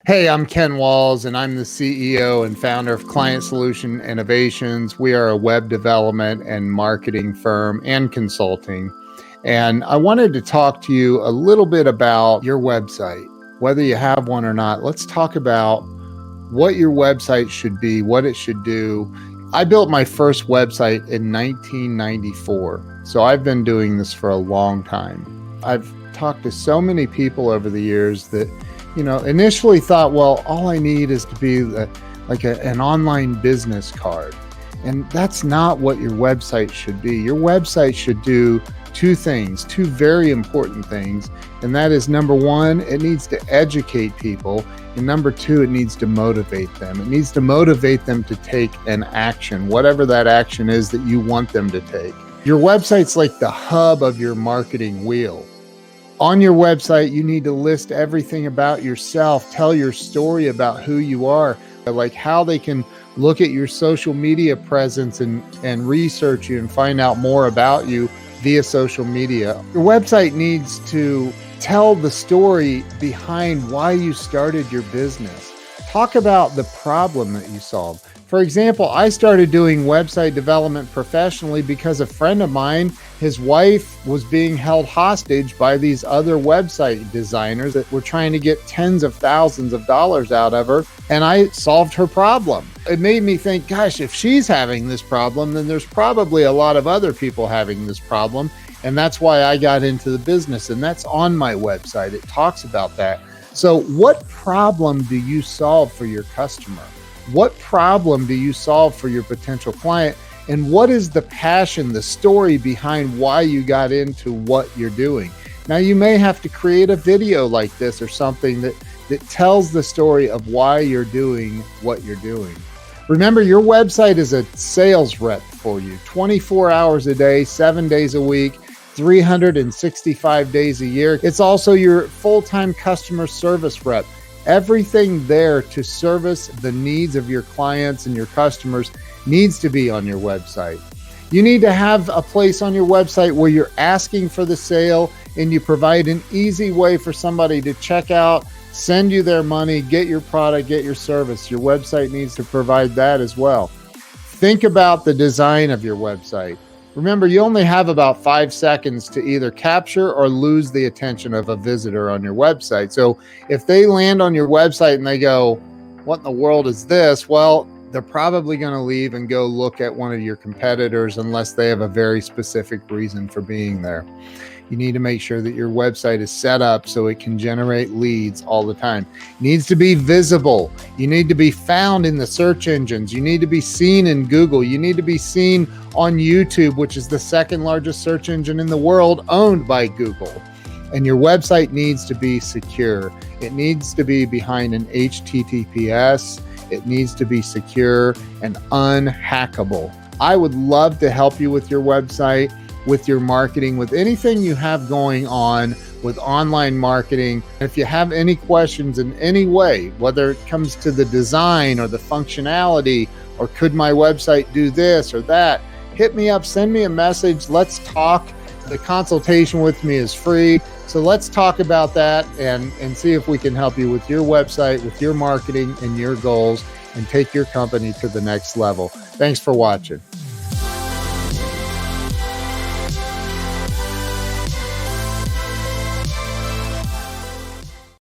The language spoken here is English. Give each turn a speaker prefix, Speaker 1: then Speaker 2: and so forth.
Speaker 1: Hey, I'm Ken Walls, and I'm the CEO and founder of Client Solution Innovations. We are a web development and marketing firm and consulting. And I wanted to talk to you a little bit about your website, whether you have one or not. Let's talk about what your website should be, what it should do. I built my first website in 1994, so I've been doing this for a long time. I've talked to so many people over the years that initially thought, well, all I need is to be an online business card. And that's not what your website should be. Your website should do two things, two very important things. And that is, number one, it needs to educate people. And number two, it needs to motivate them. It needs to motivate them to take an action, whatever that action is that you want them to take. Your website's like the hub of your marketing wheel. On your website, you need to list everything about yourself, tell your story about who you are, like how they can look at your social media presence and research you and find out more about you via social media. Your website needs to tell the story behind why you started your business. Talk about the problem that you solved. For example, I started doing website development professionally because a friend of mine, his wife was being held hostage by these other website designers that were trying to get tens of thousands of dollars out of her, and I solved her problem. It made me think, gosh, if she's having this problem, then there's probably a lot of other people having this problem, and that's why I got into the business, and that's on my website. It talks about that. So what problem do you solve for your customer? What problem do you solve for your potential client? And what is the passion, the story behind why you got into what you're doing? Now, you may have to create a video like this or something that tells the story of why you're doing what you're doing. Remember, your website is a sales rep for you, 24 hours a day, 7 days a week, 365 days a year. It's also your full-time customer service rep. Everything there to service the needs of your clients and your customers needs to be on your website. You need to have a place on your website where you're asking for the sale and you provide an easy way for somebody to check out, send you their money, get your product, get your service. Your website needs to provide that as well. Think about the design of your website. Remember, you only have about 5 seconds to either capture or lose the attention of a visitor on your website. So if they land on your website and they go, what in the world is this? Well, they're probably going to leave and go look at one of your competitors unless they have a very specific reason for being there. You need to make sure that your website is set up so it can generate leads all the time. It needs to be visible. You need to be found in the search engines. You need to be seen in Google. You need to be seen on YouTube, which is the second largest search engine in the world, owned by Google. And your website needs to be secure. It needs to be behind an HTTPS. It needs to be secure and unhackable. I would love to help you with your website, with your marketing, with anything you have going on with online marketing. If you have any questions in any way, whether it comes to the design or the functionality, or could my website do this or that, hit me up, send me a message. Let's talk. The consultation with me is free. So let's talk about that and see if we can help you with your website, with your marketing and your goals, and take your company to the next level. Thanks for watching.